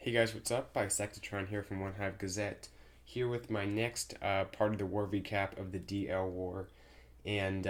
Hey guys, what's up? Bisectatron here from OneHive Gazette, here with my next part of the war recap of the DL War, and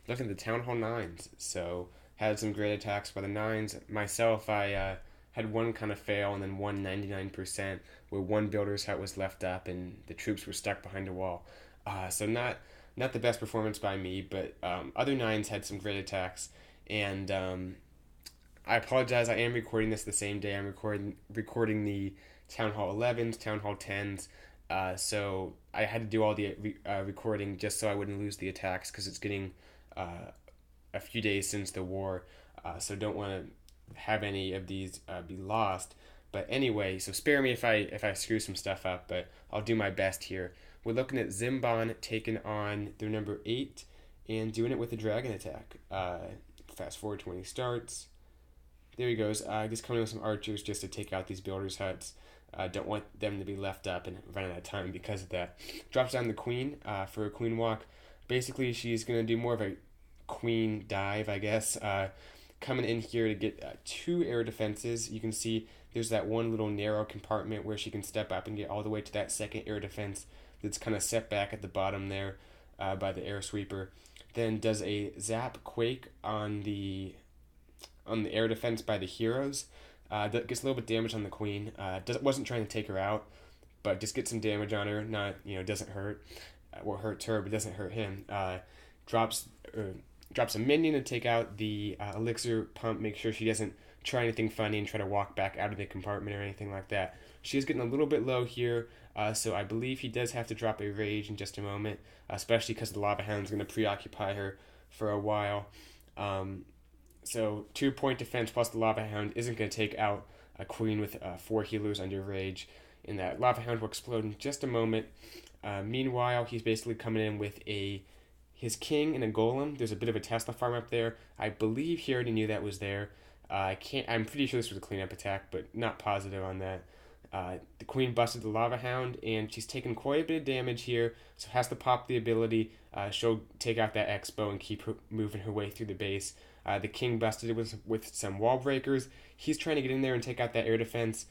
looking at the Town Hall 9s. So, had some great attacks by the 9s. Myself, I had one kind of fail and then one 99%, where one builder's hut was left up and the troops were stuck behind a wall. So not the best performance by me, but other 9s had some great attacks, and I apologize. I am recording this the same day. I'm recording the Town Hall 11s, Town Hall 10s. So I had to do all the recording just so I wouldn't lose the attacks because it's getting a few days since the war. So don't want to have any of these be lost. But anyway, so spare me if I screw some stuff up, but I'll do my best here. We're looking at Zimban taking on their number 8 and doing it with a dragon attack. Fast forward to when he starts. There he goes. Just coming with some archers just to take out these builders' huts. Don't want them to be left up and run out of time because of that. Drops down the queen for a queen walk. Basically, she's going to do more of a queen dive, I guess. Coming in here to get 2 air defenses. You can see there's that one little narrow compartment where she can step up and get all the way to that second air defense that's kind of set back at the bottom there by the air sweeper. Then does a zap quake on the air defense by the heroes. That gets a little bit damage on the queen. Wasn't trying to take her out, but just get some damage on her. Not doesn't hurt. Well, hurts her, but doesn't hurt him. Drops drops a minion to take out the elixir pump. Make sure she doesn't try anything funny and try to walk back out of the compartment or anything like that. She is getting a little bit low here, so I believe he does have to drop a rage in just a moment, especially because the lava hound is going to preoccupy her for a while. So 2-point defense plus the Lava Hound isn't going to take out a queen with 4 healers under rage. And that Lava Hound will explode in just a moment. Meanwhile, he's basically coming in with his king and a golem. There's a bit of a Tesla farm up there. I believe he already knew that was there. I'm pretty sure this was a cleanup attack, but not positive on that. The queen busted the Lava Hound, and she's taken quite a bit of damage here, so has to pop the ability. She'll take out that Expo and keep moving her way through the base. The king busted it with some wall breakers. He's trying to get in there and take out that air defense.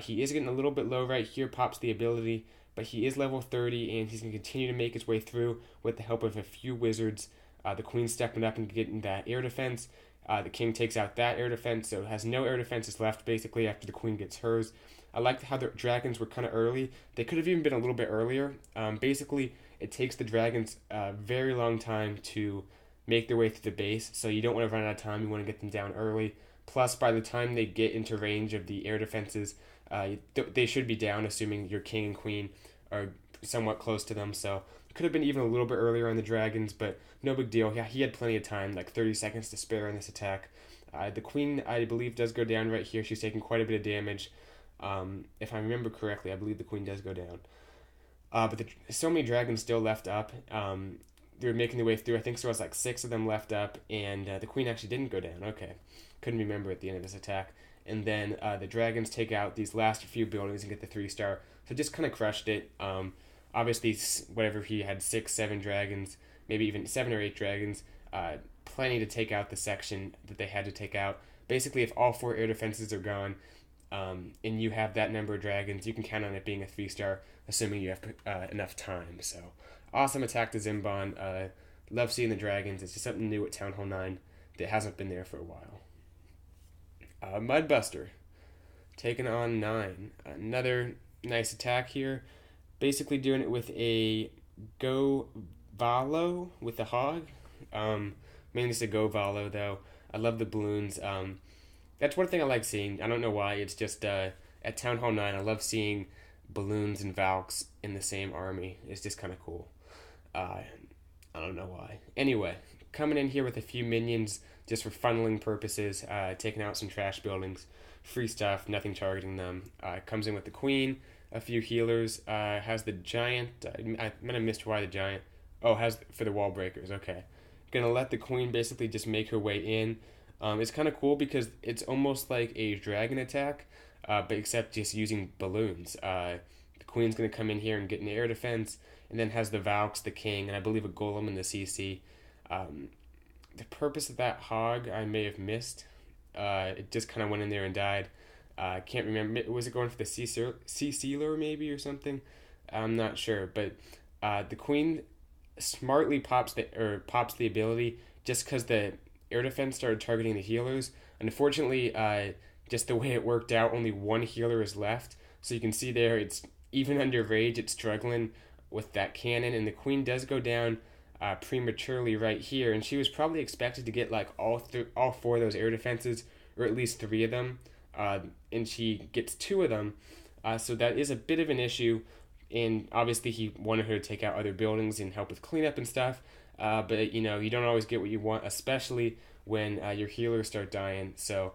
He is getting a little bit low right here, pops the ability, but he is level 30, and he's going to continue to make his way through with the help of a few wizards. The queen's stepping up and getting that air defense. The king takes out that air defense, so it has no air defenses left basically after the queen gets hers. I like how the dragons were kind of early. They could have even been a little bit earlier. Basically, it takes the dragons a very long time to make their way through the base, so you don't want to run out of time. You want to get them down early. Plus, by the time they get into range of the air defenses, they should be down, assuming your king and queen are somewhat close to them. So it could have been even a little bit earlier on the dragons, but no big deal. Yeah, he had plenty of time, like 30 seconds to spare in this attack. The queen, I believe, does go down right here. She's taking quite a bit of damage. If I remember correctly, I believe the queen does go down. But so many dragons still left up. They were making their way through. I think there was like 6 of them left up, and the queen actually didn't go down. Okay, couldn't remember at the end of this attack. And then the dragons take out these last few buildings and get the 3-star. So just kind of crushed it. Obviously, whatever he had 6, 7 dragons, maybe even 7 or 8 dragons, plenty to take out the section that they had to take out. Basically, if all 4 air defenses are gone, and you have that number of dragons, you can count on it being a 3-star, assuming you have enough time. So awesome attack to Zimban. Love seeing the dragons. It's just something new at Town Hall 9 that hasn't been there for a while. Mudbuster taking on 9. Another nice attack here. Basically doing it with a Go Valo with the hog. Mainly just a Go Valo though. I love the balloons. That's one thing I like seeing. I don't know why. It's just at Town Hall 9, I love seeing balloons and Valks in the same army. It's just kind of cool. I don't know why. Anyway, coming in here with a few minions just for funneling purposes, taking out some trash buildings, free stuff, nothing targeting them. Comes in with the queen, a few healers, has the giant. I might have missed why the giant. Oh, has for the wall breakers. Okay, gonna let the queen basically just make her way in. It's kind of cool because it's almost like a dragon attack, but except just using balloons. The queen's going to come in here and get an air defense, and then has the Valks, the king, and I believe a golem in the CC. The purpose of that hog I may have missed. It just kind of went in there and died. Can't remember. Was it going for the sea sealer maybe or something? I'm not sure, but the queen smartly pops the ability just because the air defense started targeting the healers. Unfortunately, just the way it worked out, only one healer is left. So you can see there, it's even under rage, it's struggling with that cannon, and the queen does go down prematurely right here, and she was probably expected to get like all four of those air defenses, or at least three of them, and she gets two of them. So that is a bit of an issue, and obviously he wanted her to take out other buildings and help with cleanup and stuff. But you don't always get what you want, especially when your healers start dying. So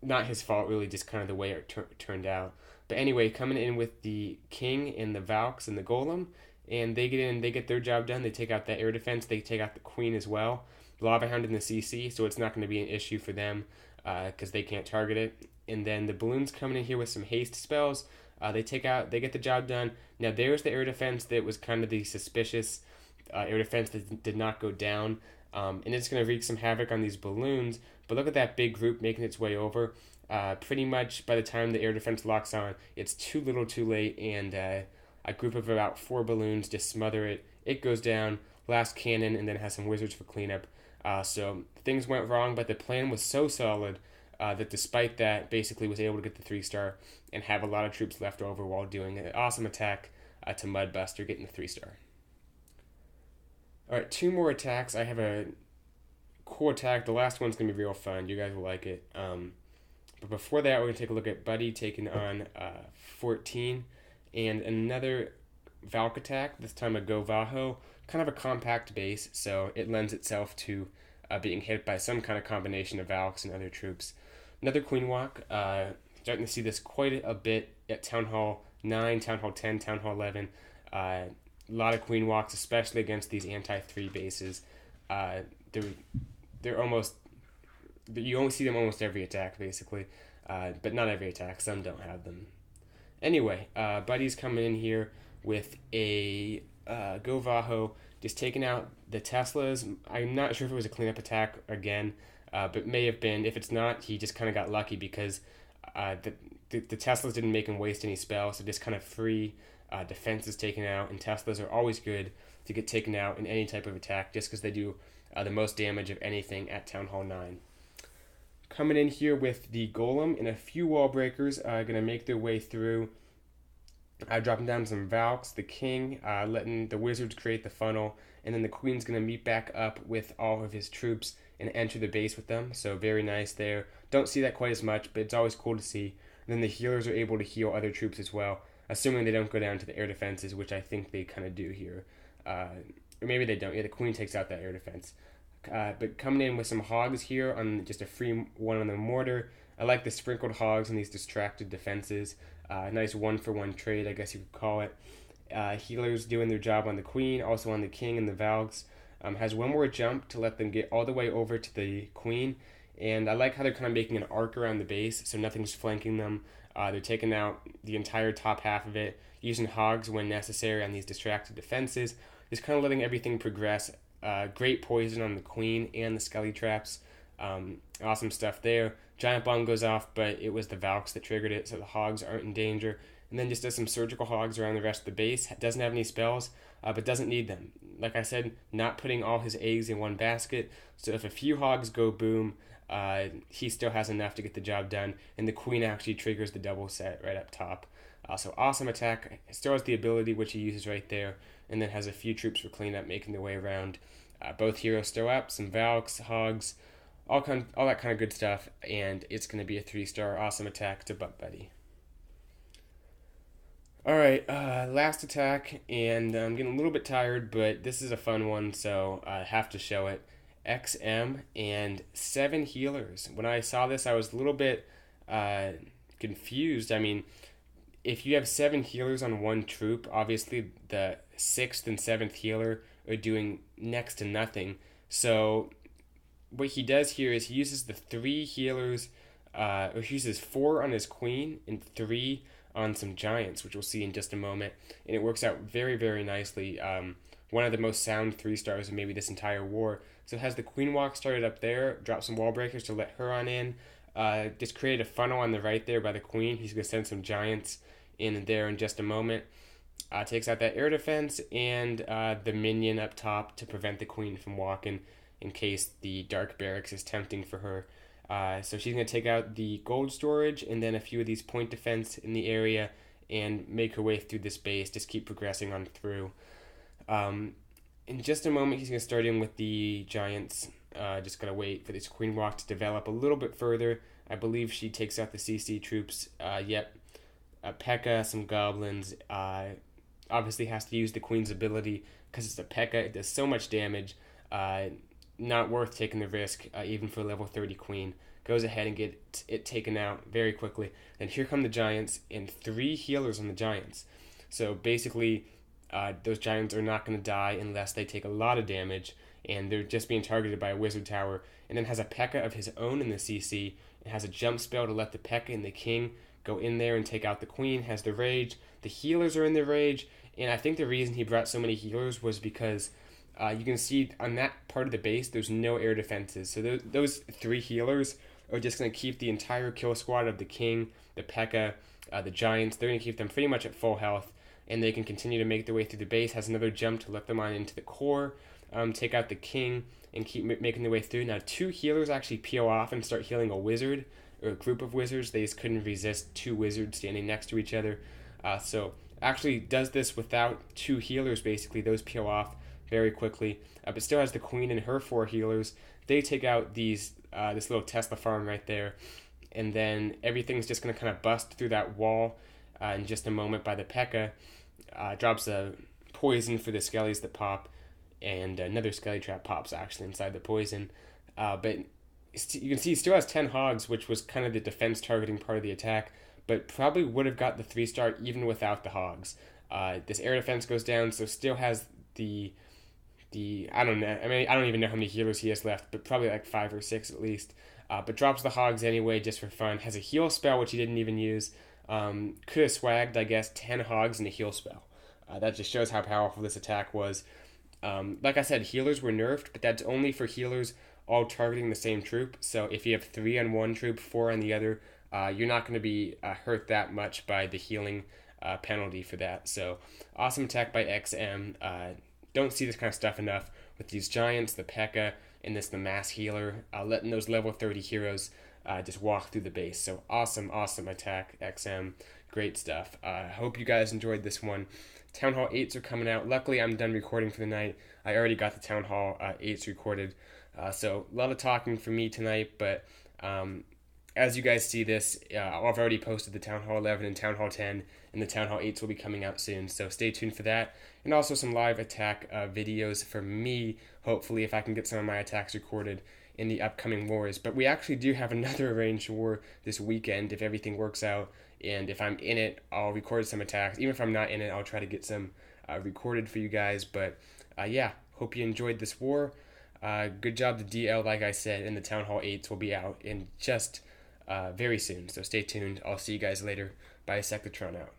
not his fault really, just kind of the way it turned out. But anyway, coming in with the king and the Valks and the golem, and they get in, they get their job done. They take out that air defense. They take out the queen as well. Lava Hound in the CC, so it's not going to be an issue for them because they can't target it. And then the balloons coming in here with some haste spells. They get the job done. Now there's the air defense that was kind of the suspicious air defense that did not go down, and it's going to wreak some havoc on these balloons. But look at that big group making its way over. Pretty much by the time the air defense locks on, it's too little too late, and a group of about 4 balloons just smother it. It goes down, last cannon, and then has some wizards for cleanup. So things went wrong, but the plan was so solid that despite that, basically was able to get the 3-star and have a lot of troops left over while doing an awesome attack to Mudbuster, getting the 3-star. Alright, 2 more attacks. I have a cool attack. The last one's going to be real fun. You guys will like it. But before that, we're going to take a look at Buddy taking on 14. And another Valk attack, this time a Go Vaho. Kind of a compact base, so it lends itself to being hit by some kind of combination of Valks and other troops. Another Queen Walk. Starting to see this quite a bit at Town Hall 9, Town Hall 10, Town Hall 11. A lot of Queen Walks, especially against these anti-3 bases. They're almost... You only see them almost every attack, basically. But not every attack. Some don't have them. Anyway, Buddy's coming in here with a Go Vaho, just taking out the Teslas. I'm not sure if it was a cleanup attack again, but may have been. If it's not, he just kind of got lucky because the Teslas didn't make him waste any spells, so just kind of free defenses taken out, and Teslas are always good to get taken out in any type of attack just because they do the most damage of anything at Town Hall 9. Coming in here with the Golem and a few wall breakers, going to make their way through. Dropping down some Valks, the King, letting the Wizards create the funnel, and then the Queen's going to meet back up with all of his troops and enter the base with them. So very nice there. Don't see that quite as much, but it's always cool to see. And then the healers are able to heal other troops as well, assuming they don't go down to the air defenses, which I think they kind of do here. Or maybe they don't. Yeah, the Queen takes out that air defense. But coming in with some hogs here on just a free one on the mortar. I like the sprinkled hogs and these distracted defenses. Nice 1-for-1 trade, I guess you could call it. Healers doing their job on the Queen, also on the King and the Valks. Has one more jump to let them get all the way over to the Queen. And I like how they're kind of making an arc around the base, so nothing's flanking them. They're taking out the entire top half of it, using hogs when necessary on these distracted defenses. Just kind of letting everything progress. Great poison on the Queen and the Skelly Traps. Awesome stuff there. Giant Bomb goes off, but it was the Valks that triggered it, so the Hogs aren't in danger. And then just does some surgical Hogs around the rest of the base. Doesn't have any spells, but doesn't need them. Like I said, not putting all his eggs in one basket. So if a few Hogs go boom, he still has enough to get the job done. And the Queen actually triggers the double set right up top. So awesome attack. Still has the ability, which he uses right there. And then has a few troops for cleanup making their way around. Both heroes still up, some Valks, Hogs, all that kind of good stuff, and it's going to be a 3-star awesome attack to Butt Buddy. Alright, last attack, and I'm getting a little bit tired, but this is a fun one, so I have to show it. XM and 7 healers. When I saw this, I was a little bit confused. I mean, if you have 7 healers on one troop, obviously the 6th and 7th healer are doing next to nothing. So what he does here is he uses the 3 healers, or he uses 4 on his Queen and 3 on some Giants, which we'll see in just a moment. And it works out very, very nicely. One of the most sound 3-stars of maybe this entire war. So it has the Queen Walk started up there, drop some wall breakers to let her on in. just created a funnel on the right there by the queen. He's going to send some giants in there in just a moment. Takes out that air defense and the minion up top to prevent the queen from walking in case the dark barracks is tempting for her. So she's going to take out the gold storage and then a few of these point defense in the area and make her way through this base. Just keep progressing on through. In just a moment, he's going to start in with the giants. Just got to wait for this queen walk to develop a little bit further. I believe she takes out the CC troops. Yep. P.E.K.K.A., some goblins. Obviously has to use the queen's ability because it's a P.E.K.K.A. It does so much damage. Not worth taking the risk, even for a level 30 queen. Goes ahead and gets it taken out very quickly. Then here come the giants and 3 healers on the giants. So basically, those giants are not going to die unless they take a lot of damage, and they're just being targeted by a wizard tower. And then has a P.E.K.K.A. of his own in the CC. It has a jump spell to let the P.E.K.K.A. and the king go in there and take out the queen. Has the rage. The healers are in the rage. And I think the reason he brought so many healers was because you can see on that part of the base, there's no air defenses. So those 3 healers are just going to keep the entire kill squad of the king, the P.E.K.K.A., the giants. They're going to keep them pretty much at full health, and they can continue to make their way through the base. Has another jump to let them on into the core, take out the king, and keep making their way through. Now 2 healers actually peel off and start healing a wizard, or a group of wizards. They just couldn't resist 2 wizards standing next to each other. So actually does this without 2 healers, basically. Those peel off very quickly, but still has the queen and her 4 healers. They take out this little Tesla farm right there, and then everything's just going to kind of bust through that wall in just a moment by the P.E.K.K.A. Drops a poison for the skellies that pop, and another skelly trap pops actually inside the poison. But you can see he still has 10 hogs, which was kind of the defense targeting part of the attack, but probably would have got the 3-star even without the hogs. This air defense goes down, so still has the I don't know. I mean, I don't even know how many healers he has left, but probably like 5 or 6 at least. But drops the hogs anyway just for fun. Has a heal spell, which he didn't even use. Could have swagged, I guess, 10 hogs and a heal spell. That just shows how powerful this attack was. Like I said, healers were nerfed, but that's only for healers all targeting the same troop. So if you have 3 on one troop, 4 on the other, you're not going to be hurt that much by the healing penalty for that. So awesome attack by XM. Don't see this kind of stuff enough with these giants, the P.E.K.K.A., and the mass healer, letting those level 30 heroes just walk through the base. So awesome attack, XM. Great stuff. Hope you guys enjoyed this one. Town Hall 8s are coming out. Luckily, I'm done recording for the night. I already got the Town Hall 8s recorded. So a lot of talking for me tonight, but as you guys see this, I've already posted the Town Hall 11 and Town Hall 10, and the Town Hall 8s will be coming out soon, so stay tuned for that. And also some live attack videos for me, hopefully, if I can get some of my attacks recorded in the upcoming wars. But we actually do have another arranged war this weekend, if everything works out, and if I'm in it, I'll record some attacks. Even if I'm not in it, I'll try to get some recorded for you guys. But yeah, hope you enjoyed this war. Good job to DL, like I said, and the Town Hall 8s will be out in just very soon, so stay tuned. I'll see you guys later. Bye, Sectatron out.